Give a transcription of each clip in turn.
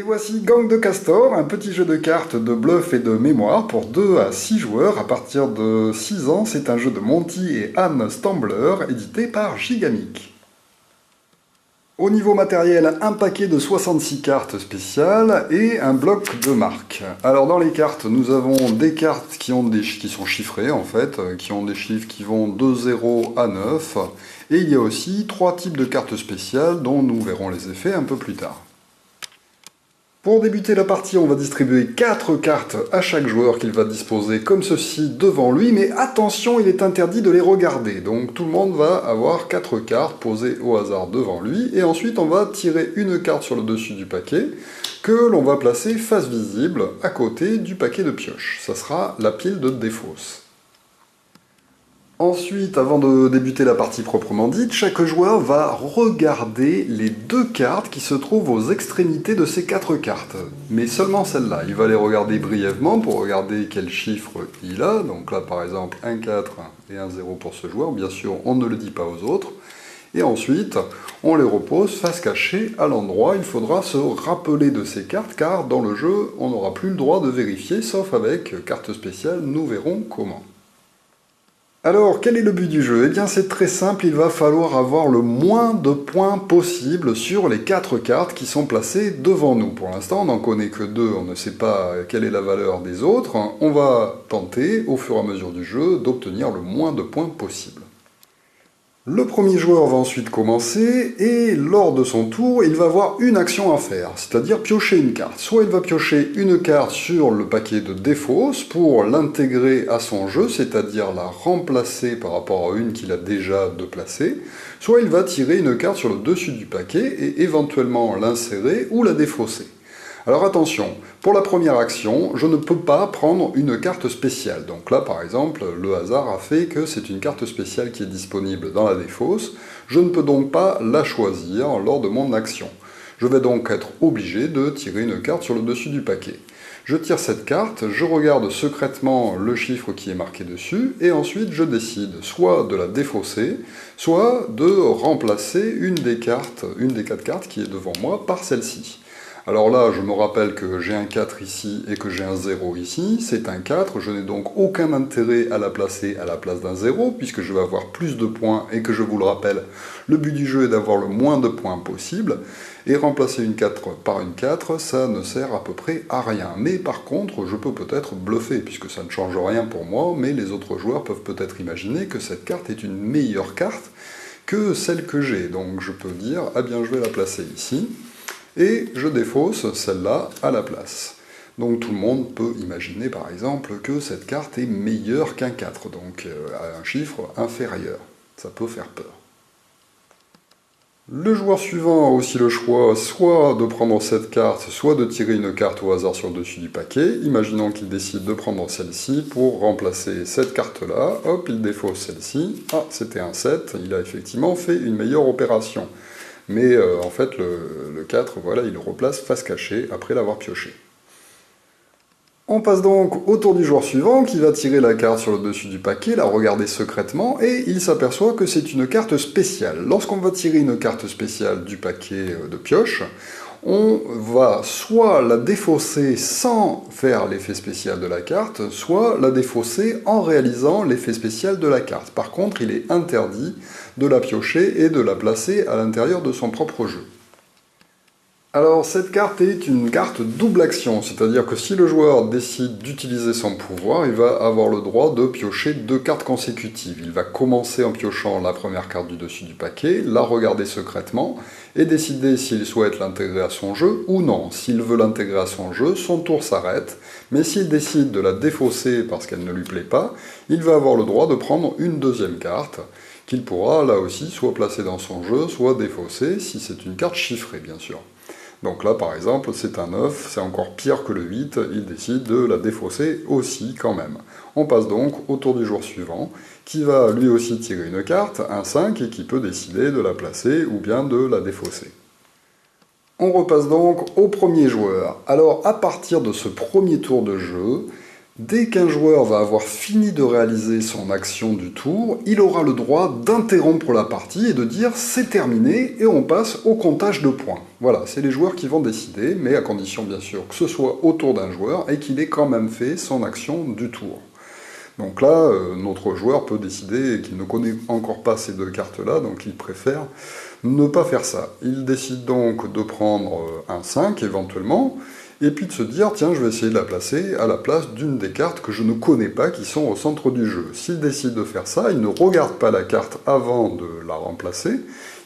Et voici Gang de Castor, un petit jeu de cartes de bluff et de mémoire pour 2 à 6 joueurs à partir de 6 ans. C'est un jeu de Monty et Anne Stambler, édité par Gigamic. Au niveau matériel, un paquet de 66 cartes spéciales et un bloc de marque. Alors dans les cartes, nous avons des cartes qui sont chiffrées en fait, qui ont des chiffres qui vont de 0 à 9. Et il y a aussi 3 types de cartes spéciales dont nous verrons les effets un peu plus tard. Pour débuter la partie, on va distribuer 4 cartes à chaque joueur qu'il va disposer comme ceci devant lui, mais attention, il est interdit de les regarder. Donc tout le monde va avoir 4 cartes posées au hasard devant lui, et ensuite on va tirer une carte sur le dessus du paquet, que l'on va placer face visible à côté du paquet de pioche. Ça sera la pile de défausse. Ensuite, avant de débuter la partie proprement dite, chaque joueur va regarder les 2 cartes qui se trouvent aux extrémités de ces 4 cartes. Mais seulement celle-là. Il va les regarder brièvement pour regarder quel chiffre il a. Donc là, par exemple, un 4 et un 0 pour ce joueur. Bien sûr, on ne le dit pas aux autres. Et ensuite, on les repose face cachée à l'endroit. Il faudra se rappeler de ces cartes, car dans le jeu, on n'aura plus le droit de vérifier, sauf avec carte spéciale. Nous verrons comment. Alors, quel est le but du jeu? Eh bien, c'est très simple, il va falloir avoir le moins de points possible sur les 4 cartes qui sont placées devant nous. Pour l'instant, on n'en connaît que 2, on ne sait pas quelle est la valeur des autres. On va tenter, au fur et à mesure du jeu, d'obtenir le moins de points possible. Le premier joueur va ensuite commencer, et lors de son tour, il va avoir une action à faire, c'est-à-dire piocher une carte. Soit il va piocher une carte sur le paquet de défausse pour l'intégrer à son jeu, c'est-à-dire la remplacer par rapport à une qu'il a déjà de placer, soit il va tirer une carte sur le dessus du paquet et éventuellement l'insérer ou la défausser. Alors attention, pour la première action, je ne peux pas prendre une carte spéciale. Donc là, par exemple, le hasard a fait que c'est une carte spéciale qui est disponible dans la défausse. Je ne peux donc pas la choisir lors de mon action. Je vais donc être obligé de tirer une carte sur le dessus du paquet. Je tire cette carte, je regarde secrètement le chiffre qui est marqué dessus, et ensuite je décide soit de la défausser, soit de remplacer une des 4 cartes qui est devant moi par celle-ci. Alors là, je me rappelle que j'ai un 4 ici et que j'ai un 0 ici. C'est un 4, je n'ai donc aucun intérêt à la placer à la place d'un 0, puisque je vais avoir plus de points et que je vous le rappelle, le but du jeu est d'avoir le moins de points possible. Et remplacer une 4 par une 4, ça ne sert à peu près à rien. Mais par contre, je peux peut-être bluffer, puisque ça ne change rien pour moi, mais les autres joueurs peuvent peut-être imaginer que cette carte est une meilleure carte que celle que j'ai. Donc je peux dire, ah bien je vais la placer ici. Et je défausse celle-là à la place. Donc tout le monde peut imaginer par exemple que cette carte est meilleure qu'un 4, donc à un chiffre inférieur. Ça peut faire peur. Le joueur suivant a aussi le choix soit de prendre cette carte, soit de tirer une carte au hasard sur le dessus du paquet. Imaginons qu'il décide de prendre celle-ci pour remplacer cette carte-là. Hop, il défausse celle-ci. Ah, c'était un 7, il a effectivement fait une meilleure opération. Mais en fait, le 4, voilà, il le replace face cachée après l'avoir pioché. On passe donc au tour du joueur suivant qui va tirer la carte sur le dessus du paquet, la regarder secrètement, et il s'aperçoit que c'est une carte spéciale. Lorsqu'on va tirer une carte spéciale du paquet de pioche, on va soit la défausser sans faire l'effet spécial de la carte, soit la défausser en réalisant l'effet spécial de la carte. Par contre, il est interdit de la piocher et de la placer à l'intérieur de son propre jeu. Alors cette carte est une carte double action, c'est-à-dire que si le joueur décide d'utiliser son pouvoir, il va avoir le droit de piocher 2 cartes consécutives. Il va commencer en piochant la première carte du dessus du paquet, la regarder secrètement, et décider s'il souhaite l'intégrer à son jeu ou non. S'il veut l'intégrer à son jeu, son tour s'arrête, mais s'il décide de la défausser parce qu'elle ne lui plaît pas, il va avoir le droit de prendre une deuxième carte, qu'il pourra là aussi soit placer dans son jeu, soit défausser, si c'est une carte chiffrée bien sûr. Donc là, par exemple, c'est un 9, c'est encore pire que le 8, il décide de la défausser aussi quand même. On passe donc au tour du joueur suivant, qui va lui aussi tirer une carte, un 5, et qui peut décider de la placer ou bien de la défausser. On repasse donc au premier joueur. Alors, à partir de ce premier tour de jeu, Dès qu'un joueur va avoir fini de réaliser son action du tour, il aura le droit d'interrompre la partie et de dire c'est terminé et on passe au comptage de points. Voilà, c'est les joueurs qui vont décider, mais à condition bien sûr que ce soit au tour d'un joueur et qu'il ait quand même fait son action du tour. Donc là, notre joueur peut décider qu'il ne connaît encore pas ces deux cartes-là, donc il préfère ne pas faire ça. Il décide donc de prendre un 5 éventuellement, et puis de se dire, tiens, je vais essayer de la placer à la place d'une des cartes que je ne connais pas, qui sont au centre du jeu. S'il décide de faire ça, il ne regarde pas la carte avant de la remplacer,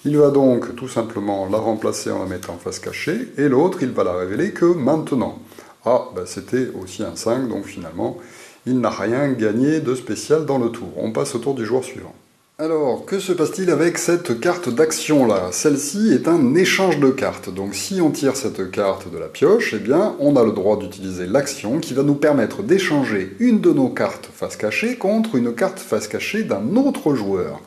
il va donc tout simplement la remplacer en la mettant face cachée, et l'autre, il va la révéler que maintenant. Ah, ben c'était aussi un 5, donc finalement, il n'a rien gagné de spécial dans le tour. On passe au tour du joueur suivant. Alors, que se passe-t-il avec cette carte d'action là? Celle-ci est un échange de cartes, donc si on tire cette carte de la pioche, eh bien on a le droit d'utiliser l'action qui va nous permettre d'échanger une de nos cartes face cachée contre une carte face cachée d'un autre joueur.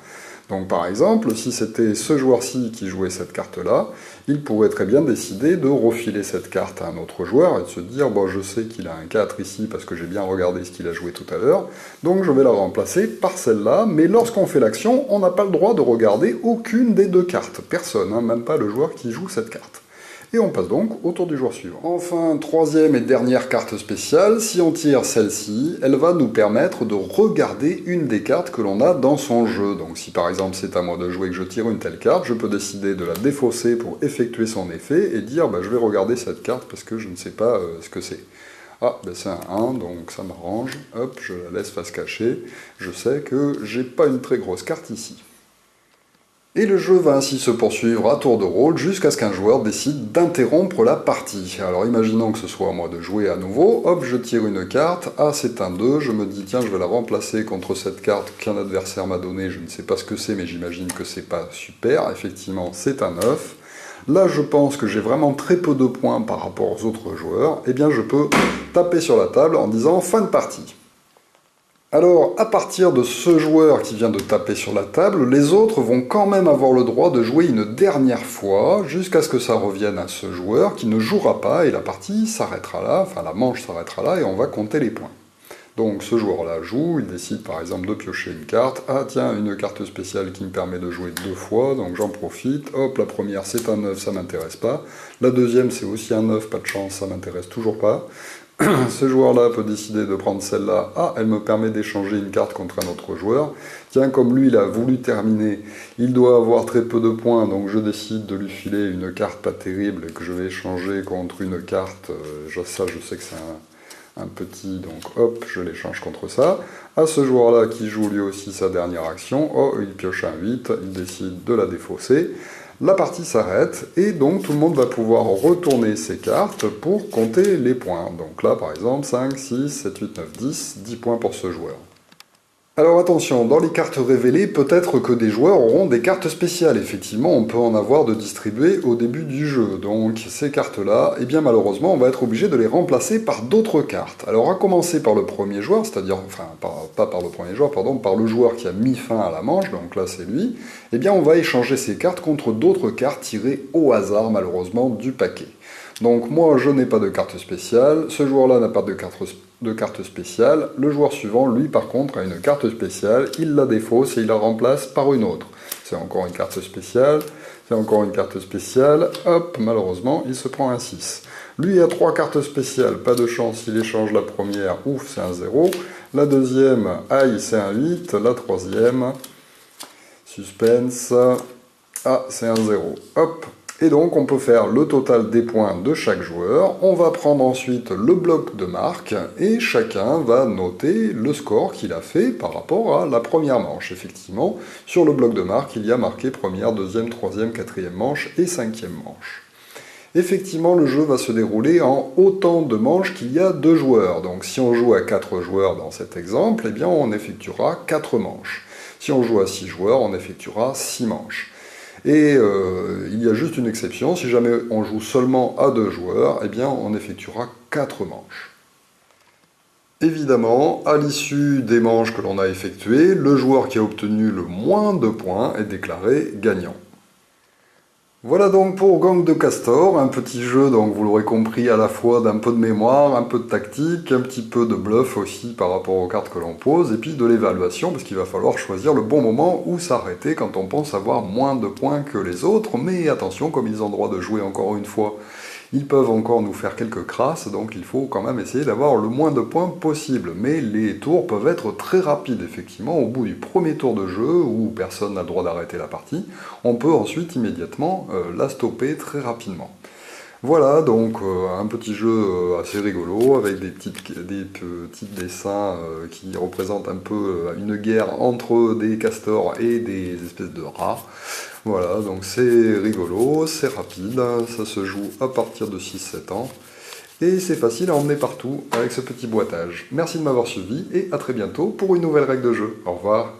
Donc par exemple, si c'était ce joueur-ci qui jouait cette carte-là, il pourrait très bien décider de refiler cette carte à un autre joueur et de se dire « bon, je sais qu'il a un 4 ici parce que j'ai bien regardé ce qu'il a joué tout à l'heure, donc je vais la remplacer par celle-là, mais lorsqu'on fait l'action, on n'a pas le droit de regarder aucune des deux cartes. Personne, hein, même pas le joueur qui joue cette carte. » Et on passe donc au tour du joueur suivant. Enfin, troisième et dernière carte spéciale, si on tire celle-ci, elle va nous permettre de regarder une des cartes que l'on a dans son jeu. Donc si par exemple c'est à moi de jouer et que je tire une telle carte, je peux décider de la défausser pour effectuer son effet et dire bah, je vais regarder cette carte parce que je ne sais pas ce que c'est. Ah, ben c'est un 1, donc ça m'arrange. Hop, je la laisse face cachée. Je sais que j'ai pas une très grosse carte ici. Et le jeu va ainsi se poursuivre à tour de rôle jusqu'à ce qu'un joueur décide d'interrompre la partie. Alors imaginons que ce soit à moi de jouer à nouveau, hop, je tire une carte, ah c'est un 2, je me dis tiens je vais la remplacer contre cette carte qu'un adversaire m'a donnée, je ne sais pas ce que c'est mais j'imagine que c'est pas super, effectivement c'est un 9. Là je pense que j'ai vraiment très peu de points par rapport aux autres joueurs, et bien je peux taper sur la table en disant fin de partie. Alors, à partir de ce joueur qui vient de taper sur la table, les autres vont quand même avoir le droit de jouer une dernière fois, jusqu'à ce que ça revienne à ce joueur qui ne jouera pas, et la partie s'arrêtera là, enfin la manche s'arrêtera là, et on va compter les points. Donc ce joueur-là joue, il décide par exemple de piocher une carte, ah tiens, une carte spéciale qui me permet de jouer 2 fois, donc j'en profite, hop, la première c'est un 9, ça m'intéresse pas, la deuxième c'est aussi un 9, pas de chance, ça m'intéresse toujours pas. Ce joueur-là peut décider de prendre celle-là. Ah, elle me permet d'échanger une carte contre un autre joueur. Tiens, comme lui, il a voulu terminer, il doit avoir très peu de points, donc je décide de lui filer une carte pas terrible que je vais échanger contre une carte. Ça, je sais que c'est un petit, donc hop, je l'échange contre ça. À ce joueur-là qui joue lui aussi sa dernière action, oh, il pioche un 8, il décide de la défausser. La partie s'arrête et donc tout le monde va pouvoir retourner ses cartes pour compter les points. Donc là par exemple 5, 6, 7, 8, 9, 10, 10 points pour ce joueur. Alors attention, dans les cartes révélées, peut-être que des joueurs auront des cartes spéciales. Effectivement, on peut en avoir de distribuées au début du jeu. Donc ces cartes-là, eh bien malheureusement, on va être obligé de les remplacer par d'autres cartes. Alors à commencer par le premier joueur, c'est-à-dire, enfin, pas par le premier joueur, pardon, par le joueur qui a mis fin à la manche, donc là c'est lui, eh bien on va échanger ces cartes contre d'autres cartes tirées au hasard, malheureusement, du paquet. Donc moi je n'ai pas de carte spéciale, ce joueur-là n'a pas de carte spéciale, le joueur suivant, lui par contre, a une carte spéciale, il la défausse et il la remplace par une autre. C'est encore une carte spéciale, c'est encore une carte spéciale, hop, malheureusement, il se prend un 6. Lui a 3 cartes spéciales, pas de chance, il échange la première, ouf, c'est un 0. La deuxième, aïe, c'est un 8. La troisième, suspense, ah, c'est un 0. Hop. Et donc on peut faire le total des points de chaque joueur, on va prendre ensuite le bloc de marque, et chacun va noter le score qu'il a fait par rapport à la première manche. Effectivement, sur le bloc de marque, il y a marqué première, deuxième, troisième, quatrième manche et cinquième manche. Effectivement, le jeu va se dérouler en autant de manches qu'il y a de joueurs. Donc si on joue à 4 joueurs dans cet exemple, eh bien on effectuera 4 manches. Si on joue à 6 joueurs, on effectuera 6 manches. Et il y a juste une exception, si jamais on joue seulement à 2 joueurs, eh bien on effectuera 4 manches. Évidemment, à l'issue des manches que l'on a effectuées, le joueur qui a obtenu le moins de points est déclaré gagnant. Voilà donc pour Gang de Castor, un petit jeu, donc vous l'aurez compris, à la fois d'un peu de mémoire, un peu de tactique, un petit peu de bluff aussi par rapport aux cartes que l'on pose, et puis de l'évaluation, parce qu'il va falloir choisir le bon moment où s'arrêter quand on pense avoir moins de points que les autres, mais attention, comme ils ont le droit de jouer encore une fois, ils peuvent encore nous faire quelques crasses, donc il faut quand même essayer d'avoir le moins de points possible. Mais les tours peuvent être très rapides, effectivement. Au bout du premier tour de jeu, où personne n'a le droit d'arrêter la partie, on peut ensuite immédiatement la stopper très rapidement. Voilà, donc un petit jeu assez rigolo, avec des petits dessins qui représentent un peu une guerre entre des castors et des espèces de rats. Voilà, donc c'est rigolo, c'est rapide, ça se joue à partir de 6-7 ans, et c'est facile à emmener partout avec ce petit boitage. Merci de m'avoir suivi, et à très bientôt pour une nouvelle règle de jeu. Au revoir.